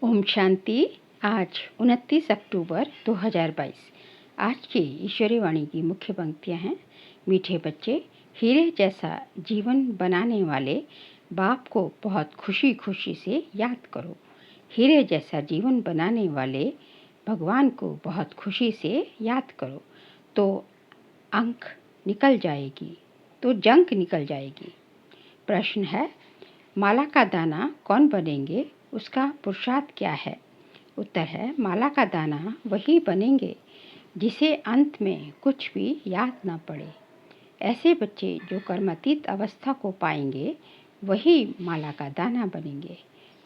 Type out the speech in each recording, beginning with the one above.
ओम शांति। आज 29 अक्टूबर 2022। आज की ईश्वरी वाणी की मुख्य पंक्तियां हैं। मीठे बच्चे, हीरे जैसा जीवन बनाने वाले बाप को बहुत खुशी खुशी से याद करो। हीरे जैसा जीवन बनाने वाले भगवान को बहुत खुशी से याद करो तो अंक निकल जाएगी, तो जंक निकल जाएगी। प्रश्न है, माला का दाना कौन बनेंगे, उसका पुरुषार्थ क्या है? उत्तर है, माला का दाना वही बनेंगे जिसे अंत में कुछ भी याद ना पड़े। ऐसे बच्चे जो कर्मातीत अवस्था को पाएंगे वही माला का दाना बनेंगे।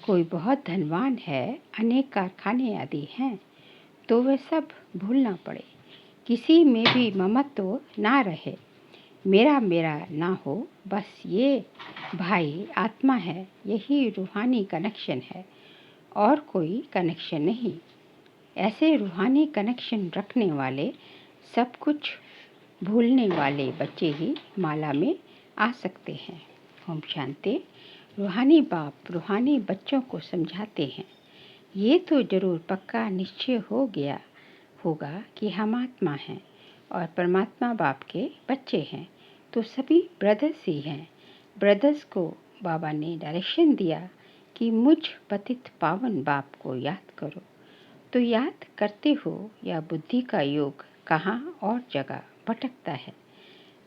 कोई बहुत धनवान है, अनेक कारखाने आदि हैं, तो वह सब भूल ना पड़े। किसी में भी ममत्व ना रहे, मेरा मेरा ना हो, बस ये भाई आत्मा है, यही रूहानी कनेक्शन है और कोई कनेक्शन नहीं। ऐसे रूहानी कनेक्शन रखने वाले, सब कुछ भूलने वाले बच्चे ही माला में आ सकते हैं। ओम शांति। रूहानी बाप रूहानी बच्चों को समझाते हैं, ये तो जरूर पक्का निश्चय हो गया होगा कि हम आत्मा हैं और परमात्मा बाप के बच्चे हैं, तो सभी ब्रदर्स ही हैं। ब्रदर्स को बाबा ने डायरेक्शन दिया कि मुझ पतित पावन बाप को याद करो। तो याद करते हो या बुद्धि का योग कहाँ और जगह भटकता है।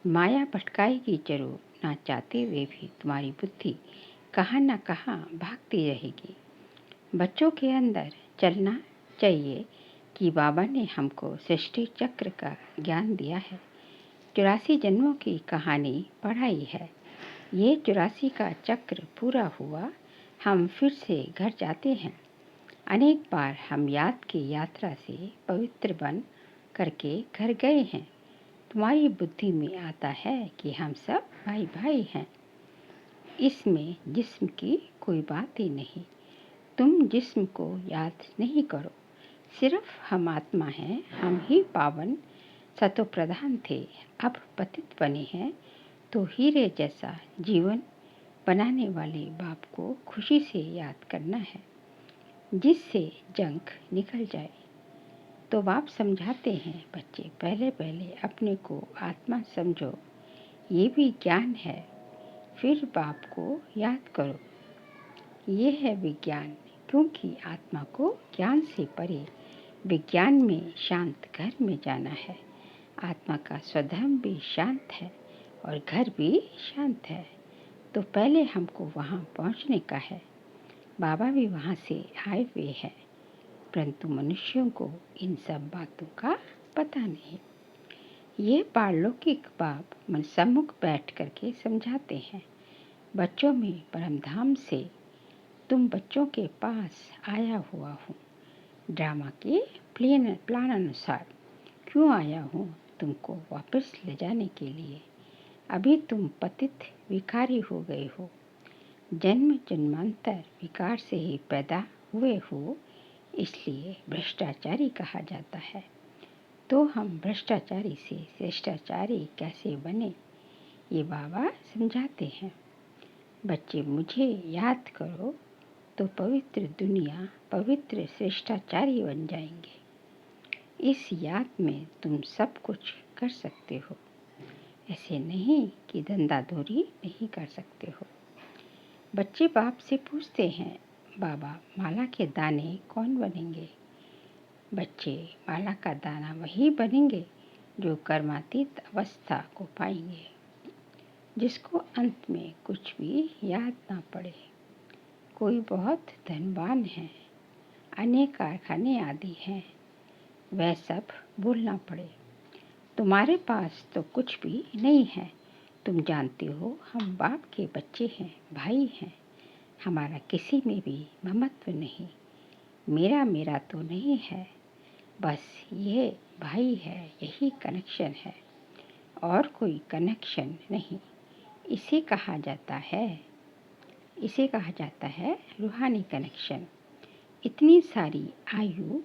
माया भटकाएगी जरूर, ना चाहते हुए भी तुम्हारी बुद्धि कहाँ न कहाँ भागती रहेगी। बच्चों के अंदर चलना चाहिए कि बाबा ने हमको सृष्टि चक्र का ज्ञान दिया है। 84 जन्मों की कहानी पढ़ाई है। ये 84 का चक्र पूरा हुआ, हम फिर से घर जाते हैं। अनेक बार हम याद की यात्रा से पवित्र बन करके घर गए हैं। तुम्हारी बुद्धि में आता है कि हम सब भाई भाई हैं। इसमें जिस्म की कोई बात ही नहीं। तुम जिस्म को याद नहीं करो, सिर्फ हम आत्मा हैं। हम ही पावन सतो प्रधान थे, अब पतित बने हैं। तो हीरे जैसा जीवन बनाने वाले बाप को खुशी से याद करना है, जिससे जंक निकल जाए। तो बाप समझाते हैं, बच्चे पहले पहले अपने को आत्मा समझो, ये भी ज्ञान है। फिर बाप को याद करो, ये है विज्ञान। क्योंकि आत्मा को ज्ञान से परे विज्ञान में शांत घर में जाना है। आत्मा का स्वधर्म भी शांत है और घर भी शांत है, तो पहले हमको वहाँ पहुँचने का है। बाबा भी वहाँ से आए हुए हैं, परंतु मनुष्यों को इन सब बातों का पता नहीं। ये पारलौकिक बाप मन सम्मुख बैठ करके समझाते हैं, बच्चों में परमधाम से तुम बच्चों के पास आया हुआ हूँ। ड्रामा के प्लान अनुसार क्यों आया हूँ, तुमको वापस ले जाने के लिए। अभी तुम पतित विकारी हो गए हो, जन्म जन्मांतर विकार से ही पैदा हुए हो, इसलिए भ्रष्टाचारी कहा जाता है। तो हम भ्रष्टाचारी से श्रेष्ठाचारी कैसे बने, ये बाबा समझाते हैं। बच्चे मुझे याद करो तो पवित्र दुनिया पवित्र श्रेष्ठाचारी बन जाएंगे। इस याद में तुम सब कुछ कर सकते हो, ऐसे नहीं कि धंधाधोरी नहीं कर सकते हो। बच्चे बाप से पूछते हैं, बाबा माला के दाने कौन बनेंगे? बच्चे माला का दाना वही बनेंगे जो कर्मातीत अवस्था को पाएंगे, जिसको अंत में कुछ भी याद ना पड़े। कोई बहुत धनवान है, अनेक कारखाने आदि हैं, वह सब भूलना पड़े। तुम्हारे पास तो कुछ भी नहीं है। तुम जानते हो हम बाप के बच्चे हैं, भाई हैं। हमारा किसी में भी ममत्व नहीं, मेरा मेरा तो नहीं है, बस ये भाई है, यही कनेक्शन है और कोई कनेक्शन नहीं। इसे कहा जाता है रूहानी कनेक्शन। इतनी सारी आयु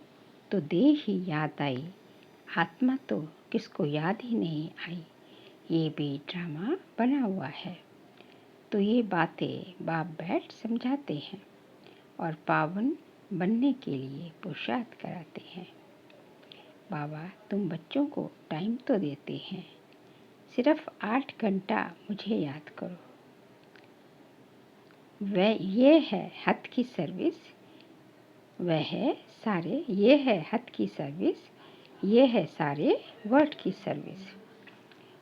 तो देह ही याद आई, आत्मा तो किसको याद ही नहीं आई। ये भी ड्रामा बना हुआ है। तो ये बातें बाप बैठ समझाते हैं और पावन बनने के लिए पुरुषार्थ कराते हैं। बाबा, तुम बच्चों को टाइम तो देते हैं, सिर्फ 8 घंटा मुझे याद करो। ये है हद की सर्विस, ये है हद की सर्विस, ये है सारे वर्ल्ड की सर्विस।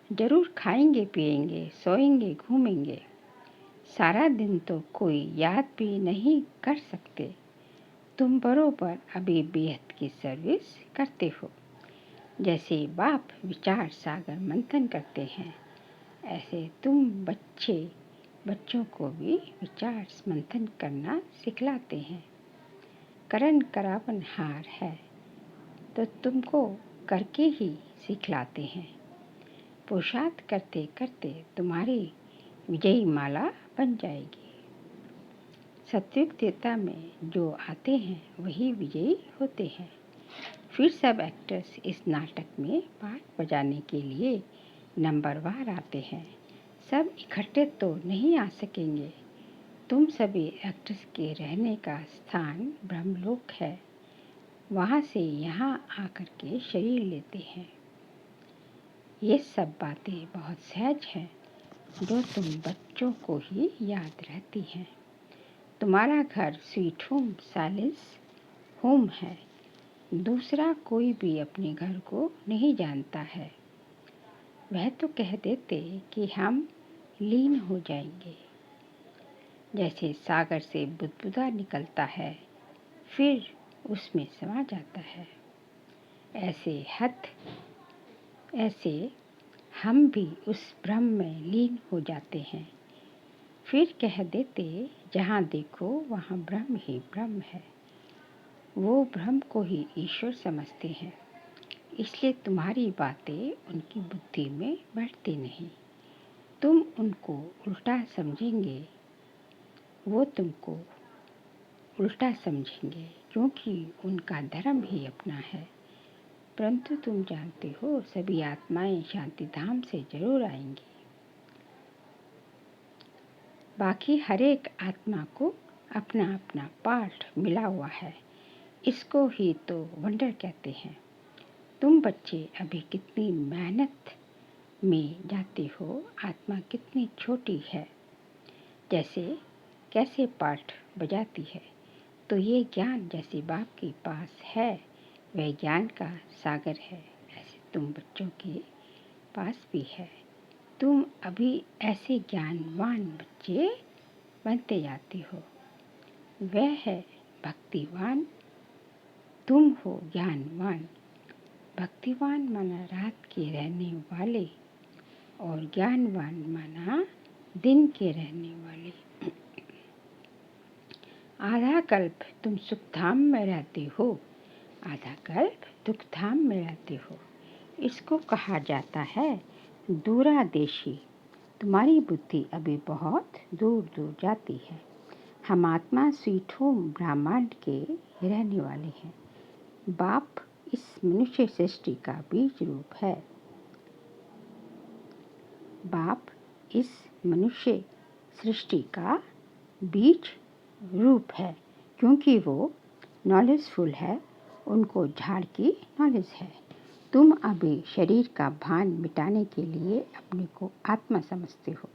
जरूर खाएंगे पिएंगे सोएंगे घूमेंगे, सारा दिन तो कोई याद भी नहीं कर सकते। तुम बरोबर अभी बेहद की सर्विस करते हो। जैसे बाप विचार सागर मंथन करते हैं, ऐसे तुम बच्चों को भी विचार मंथन करना सिखलाते हैं। करण करावन हार है तो तुमको करके ही सिखलाते हैं। पुरुषार्थ करते करते तुम्हारी विजयी माला बन जाएगी। सत्युग त्रेता में जो आते हैं वही विजयी होते हैं। फिर सब एक्टर्स इस नाटक में पार्ट बजाने के लिए नंबरवार आते हैं। सब इकट्ठे तो नहीं आ सकेंगे। तुम सभी एक्टर्स के रहने का स्थान ब्रह्मलोक है, वहाँ से यहाँ आकर के शरीर लेते हैं। ये सब बातें बहुत सहज हैं जो तुम बच्चों को ही याद रहती हैं। तुम्हारा घर स्वीट होम साइलेंस होम है। दूसरा कोई भी अपने घर को नहीं जानता है। वह तो कह देते कि हम लीन हो जाएंगे। जैसे सागर से बुदबुदा निकलता है फिर उसमें समा जाता है, ऐसे हम भी उस ब्रह्म में लीन हो जाते हैं। फिर कह देते जहाँ देखो वहाँ ब्रह्म ही ब्रह्म है। वो ब्रह्म को ही ईश्वर समझते हैं, इसलिए तुम्हारी बातें उनकी बुद्धि में बैठती नहीं। तुम उनको उल्टा समझेंगे, वो तुमको उल्टा समझेंगे, क्योंकि उनका धर्म ही अपना है। परंतु तुम जानते हो सभी आत्माएं शांति धाम से जरूर आएंगी। बाकी हर एक आत्मा को अपना अपना पार्ट मिला हुआ है, इसको ही तो वंडर कहते हैं। तुम बच्चे अभी कितनी मेहनत में जाते हो, आत्मा कितनी छोटी है, कैसे पार्ट बजाती है। तो ये ज्ञान जैसे बाप के पास है वह ज्ञान का सागर है, ऐसे तुम बच्चों के पास भी है। तुम अभी ऐसे ज्ञानवान बच्चे बनते जाते हो। वह है भक्तिवान, तुम हो ज्ञानवान। भक्तिवान माना रात के रहने वाले और ज्ञानवान माना दिन के रहने वाले। आधा कल्प तुम सुखधाम में रहते हो, आधा कल्प दुखधाम में रहते हो। इसको कहा जाता है दूरादेशी। तुम्हारी बुद्धि अभी बहुत दूर दूर जाती है। हम आत्मा स्वीट होम ब्रह्मांड के रहने वाले हैं। बाप इस मनुष्य सृष्टि का बीज रूप है। बाप इस मनुष्य सृष्टि का बीज रूप है, क्योंकि वो नॉलेजफुल है, उनको झाड़ की नॉलेज है। तुम अभी शरीर का भान मिटाने के लिए अपने को आत्मा समझते हो।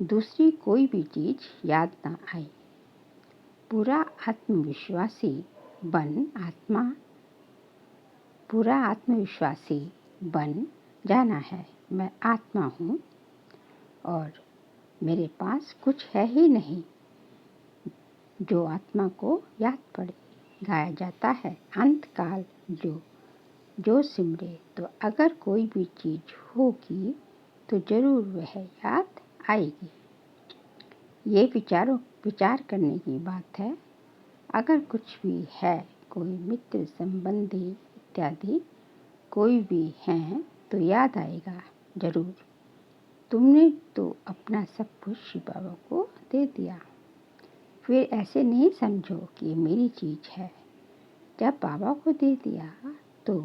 दूसरी कोई भी चीज याद ना आए। पूरा आत्मविश्वासी बन जाना है। मैं आत्मा हूँ और मेरे पास कुछ है ही नहीं जो आत्मा को याद पड़े। गाया जाता है अंत काल जो सिमरे, तो अगर कोई भी चीज होगी तो जरूर वह याद आएगी। ये विचार करने की बात है। अगर कुछ भी है, कोई मित्र संबंधी इत्यादि कोई भी हैं तो याद आएगा जरूर। तुमने तो अपना सब कुछ शिव बाबा को दे दिया। फिर ऐसे नहीं समझो कि ये मेरी चीज है। जब बाबा को दे दिया तो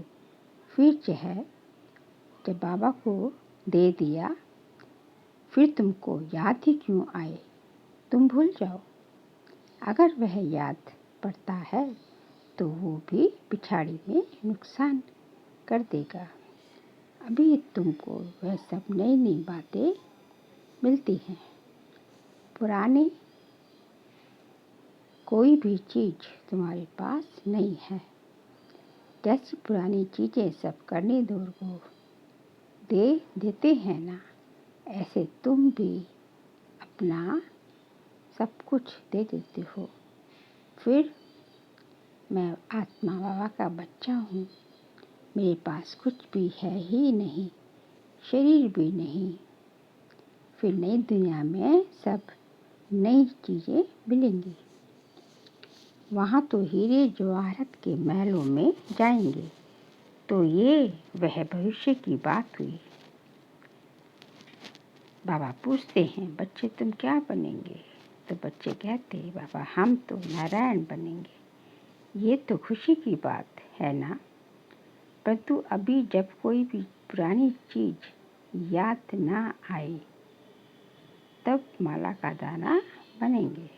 फिर जब बाबा को दे दिया फिर तुमको याद ही क्यों आए? तुम भूल जाओ। अगर वह याद पड़ता है तो वो भी पिछाड़ी में नुकसान कर देगा। अभी तुमको वह सब नई नई बातें मिलती हैं। पुरानी कोई भी चीज़ तुम्हारे पास नहीं है। जैसी पुरानी चीज़ें सब करने दौर को दे देते हैं ना, ऐसे तुम भी अपना सब कुछ दे देते हो। फिर मैं आत्मा बाबा का बच्चा हूँ, मेरे पास कुछ भी है ही नहीं, शरीर भी नहीं। फिर नई दुनिया में सब नई चीज़ें मिलेंगी। वहाँ तो हीरे जवाहरात के महलों में जाएंगे। तो ये वह भविष्य की बात हुई। बाबा पूछते हैं, बच्चे तुम क्या बनेंगे? तो बच्चे कहते हैं, बाबा हम तो नारायण बनेंगे। ये तो खुशी की बात है ना। परंतु अभी जब कोई भी पुरानी चीज़ याद ना आए तब माला का दाना बनेंगे।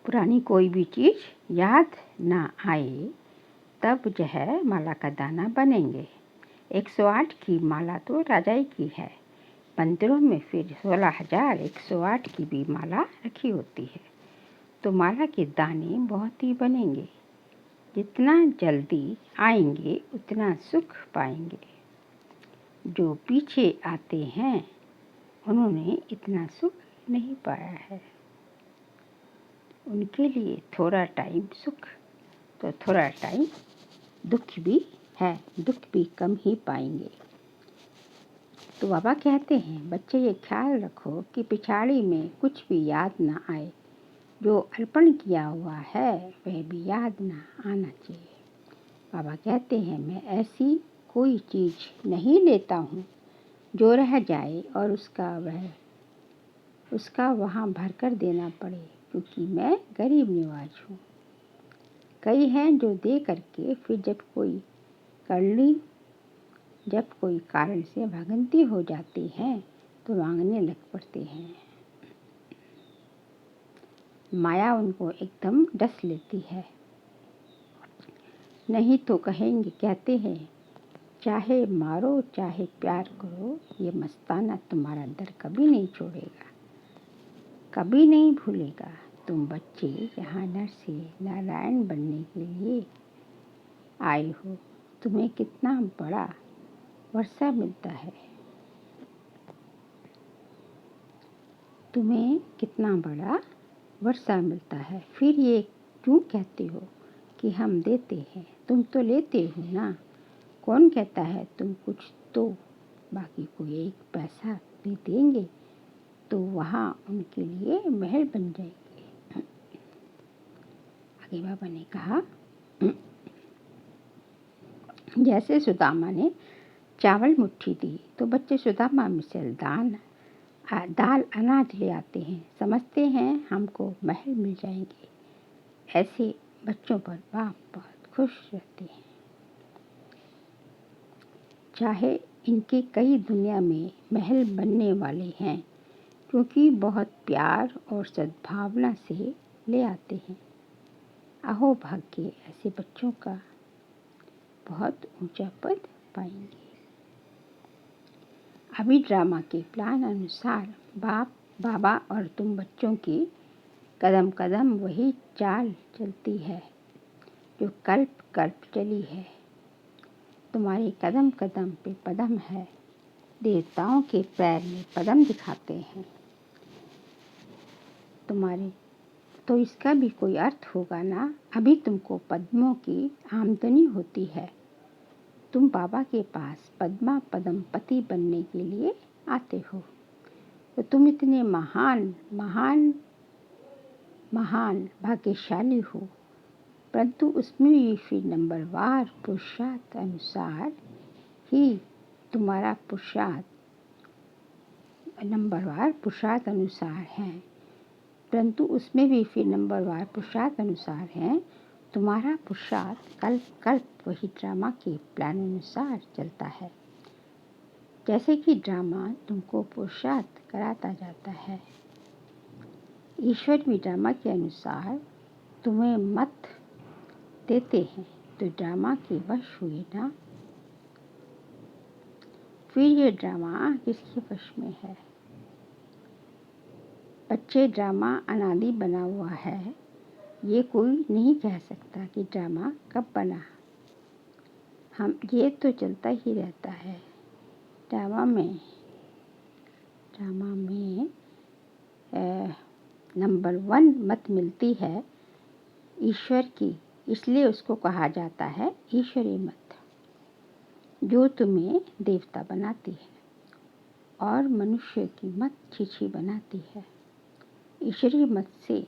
पुरानी कोई भी चीज़ याद ना आए तब जो है माला का दाना बनेंगे। 108 की माला तो राजाई की है। मंदिरों में फिर 16,108 की भी माला रखी होती है। तो माला के दाने बहुत ही बनेंगे। जितना जल्दी आएंगे उतना सुख पाएंगे। जो पीछे आते हैं उन्होंने इतना सुख नहीं पाया है। उनके लिए थोड़ा टाइम सुख तो थोड़ा टाइम दुख भी है, दुख भी कम ही पाएंगे। तो बाबा कहते हैं, बच्चे ये ख्याल रखो कि पिछाड़ी में कुछ भी याद ना आए। जो अर्पण किया हुआ है वह भी याद ना आना चाहिए। बाबा कहते हैं, मैं ऐसी कोई चीज़ नहीं लेता हूँ जो रह जाए और उसका वहाँ भर कर देना पड़े, क्योंकि मैं गरीब निवाज हूँ। कई हैं जो दे करके फिर जब कोई कारण से भगंती हो जाती है तो मांगने लग पड़ते हैं। माया उनको एकदम डस लेती है। नहीं तो कहते हैं, चाहे मारो चाहे प्यार करो, ये मस्ताना तुम्हारा दर कभी नहीं छोड़ेगा, कभी नहीं भूलेगा। तुम बच्चे यहाँ नर से नारायण बनने के लिए आए हो। तुम्हें कितना बड़ा वर्षा मिलता है। तुम्हें कितना बड़ा वर्षा मिलता है। फिर ये क्यों कहते हो कि हम देते हैं? तुम तो लेते हो ना। कौन कहता है तुम कुछ तो बाकी को एक पैसा भी देंगे तो वहाँ उनके लिए महल बन जाएंगे। आगे बाबा ने कहा, जैसे सुदामा ने चावल मुट्ठी दी तो बच्चे सुदामा में से दाल अनाज ले आते हैं, समझते हैं हमको महल मिल जाएंगे। ऐसे बच्चों पर बाप बहुत खुश रहते हैं। चाहे इनके कई दुनिया में महल बनने वाले हैं, क्योंकि बहुत प्यार और सद्भावना से ले आते हैं। अहो भाग्य, ऐसे बच्चों का बहुत ऊंचा पद पाएंगे। अभी ड्रामा के प्लान अनुसार बाबा और तुम बच्चों की कदम कदम वही चाल चलती है जो कल्प कल्प चली है। तुम्हारे कदम कदम पे पदम है, देवताओं के पैर में पदम दिखाते हैं। तुम्हारे तो इसका भी कोई अर्थ होगा ना। अभी तुमको पद्मों की आमदनी होती है। तुम बाबा के पास पद्मा पदम पति बनने के लिए आते हो। तो तुम इतने महान महान महान भाग्यशाली हो, परंतु उसमें भी फिर नंबरवार पुरुषार्थ अनुसार ही तुम्हारा नंबरवार पुरुषार्थ अनुसार है। परंतु उसमें भी फिर नंबरवार पुरुषार्थ अनुसार है। तुम्हारा पुरुषार्थ कल्प कल्प वही ड्रामा के प्लान अनुसार चलता है। जैसे कि ड्रामा तुमको पुरुषार्थ कराता जाता है। ईश्वर भी ड्रामा के अनुसार तुम्हें मत देते हैं तो ड्रामा के वश हुए ना। फिर ये ड्रामा किसके वश में है? बच्चे, ड्रामा अनादि बना हुआ है। ये कोई नहीं कह सकता कि ड्रामा कब बना। ये तो चलता ही रहता है। ड्रामा में नंबर 1 मत मिलती है ईश्वर की, इसलिए उसको कहा जाता है ईश्वरी मत, जो तुम्हें देवता बनाती है और मनुष्य की मत छीछी बनाती है। ईश्वरी मत से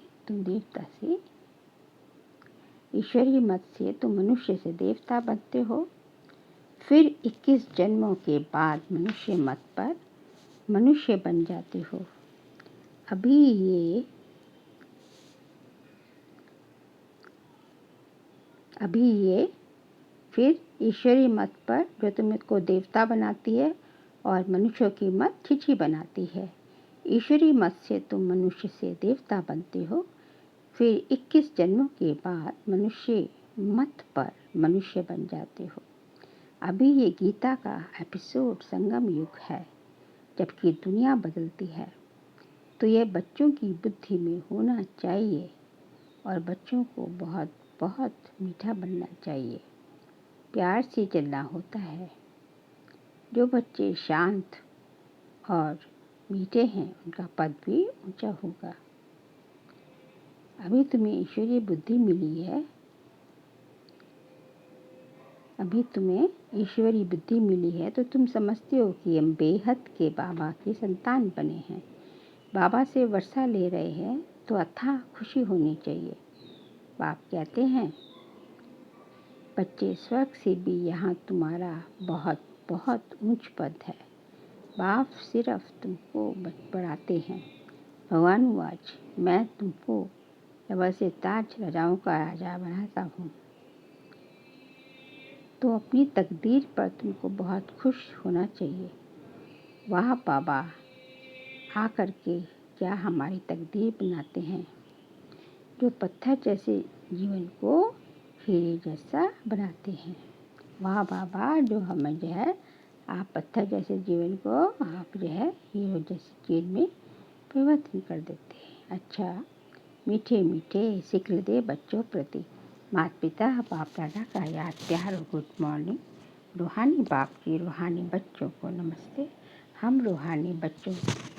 तुम मनुष्य से देवता बनते हो। फिर 21 जन्मों के बाद मनुष्य मत पर मनुष्य बन जाते हो। अभी ये फिर ईश्वरी मत पर, जो तुमको देवता बनाती है और मनुष्यों की मत छीछी बनाती है। ईश्वरी मत से तुम मनुष्य से देवता बनते हो। फिर 21 जन्मों के बाद मनुष्य मत पर मनुष्य बन जाते हो। अभी ये गीता का एपिसोड संगम युग है, जबकि दुनिया बदलती है। तो यह बच्चों की बुद्धि में होना चाहिए और बच्चों को बहुत बहुत मीठा बनना चाहिए। प्यार से चलना होता है। जो बच्चे शांत और मीठे हैं उनका पद भी ऊंचा होगा। अभी तुम्हें ईश्वरीय बुद्धि मिली है। तो तुम समझते हो कि हम बेहद के बाबा के संतान बने हैं। बाबा से वर्षा ले रहे हैं तो अथाह खुशी होनी चाहिए। बाप कहते हैं, बच्चे, स्वर्ग से भी यहाँ तुम्हारा बहुत बहुत ऊंच पद है। बाप सिर्फ तुमको बढ़ाते हैं। भगवान आज मैं तुमको जब से ताज राजाओं का राजा बनाता हूँ, तो अपनी तकदीर पर तुमको बहुत खुश होना चाहिए। वाह बाबा आकर के क्या हमारी तकदीर बनाते हैं, जो पत्थर जैसे जीवन को हीरे जैसा बनाते हैं। वाह बाबा, जो हमें जो है आप पत्थर जैसे जीवन को आप जो है हीरो जैसे जीवन में परिवर्तन कर देते हैं। अच्छा, मीठे मीठे सिक्ल दे बच्चों प्रति माता पिता बाप दादा का याद प्यार और गुड मॉर्निंग। रूहानी बाप की रूहानी बच्चों को नमस्ते। हम रूहानी बच्चों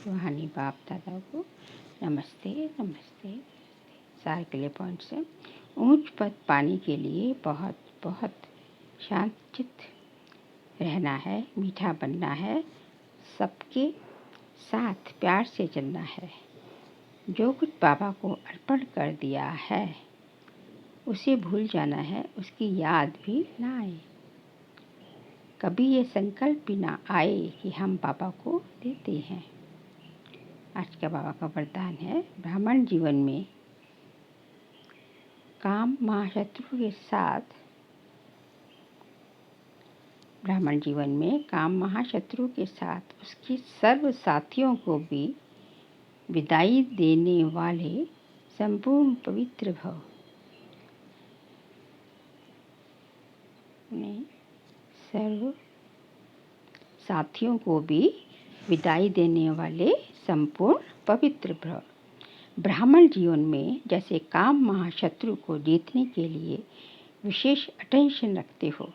रूहानी बाप दादा को नमस्ते नमस्ते। सार के लिए पॉइंट से ऊंच पद पाने के लिए बहुत बहुत शांत चित्त रहना है, मीठा बनना है, सबके साथ प्यार से चलना है। जो कुछ बाबा को अर्पण कर दिया है उसे भूल जाना है, उसकी याद भी ना आए। कभी ये संकल्प भी ना आए कि हम बाबा को देते हैं। आज का बाबा का वरदान है, ब्राह्मण जीवन में काम महाशत्रु के साथ उसके सर्व साथियों को भी विदाई देने वाले संपूर्ण पवित्र भव। सर्व साथियों को भी विदाई देने वाले संपूर्ण पवित्र भव। ब्राह्मण जीवन में जैसे काम महाशत्रु को जीतने के लिए विशेष अटेंशन रखते हो,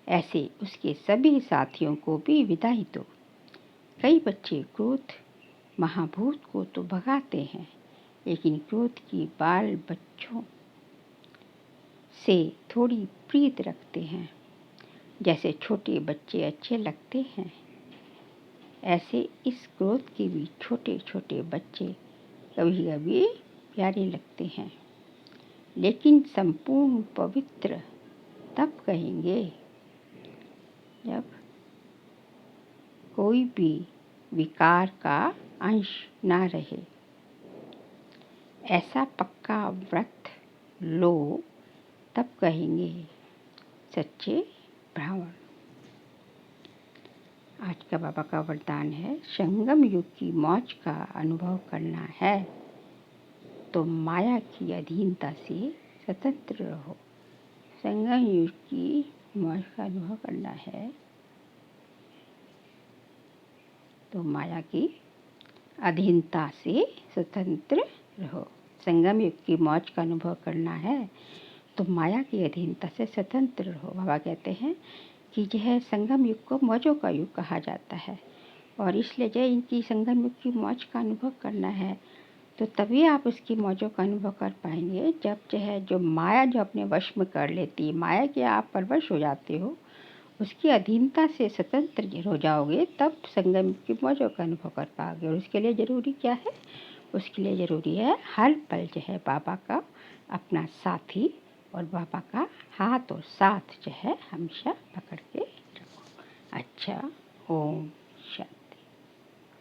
ऐसे उसके सभी साथियों को भी विदाई दो। कई बच्चे क्रोध महाभूत को तो भगाते हैं, लेकिन क्रोध की बाल बच्चों से थोड़ी प्रीत रखते हैं। जैसे छोटे बच्चे अच्छे लगते हैं, ऐसे इस क्रोध के भी छोटे छोटे बच्चे कभी कभी प्यारे लगते हैं। लेकिन संपूर्ण पवित्र तब कहेंगे जब कोई भी विकार का अंश ना रहे। ऐसा पक्का व्रत लो, तब कहेंगे सच्चे ब्राह्मण। आज का बाबा का वरदान है, संगम युग की मौज का अनुभव करना है। तो माया की अधीनता से स्वतंत्र रहो। संगम युग की मौज का अनुभव करना है तो माया की अधीनता से स्वतंत्र रहो। संगम युग की मौज का अनुभव करना है तो माया की अधीनता से स्वतंत्र रहो। बाबा कहते हैं कि यह संगम युग को मौजों का युग कहा जाता है और इसलिए जो इनकी संगम युग की मौज का अनुभव करना है तो तभी आप उसकी मौजों का अनुभव कर पाएंगे जब जो माया जो अपने वश में कर लेती है, माया के आप परवश हो जाते हो, उसकी अधीनता से स्वतंत्र हो जाओगे, तब संगम की मौजों का अनुभव कर पाओगे। और उसके लिए ज़रूरी क्या है? उसके लिए ज़रूरी है हर पल बाबा का अपना साथी और बाबा का हाथ और साथ हमेशा पकड़ के रखो। अच्छा, ओम।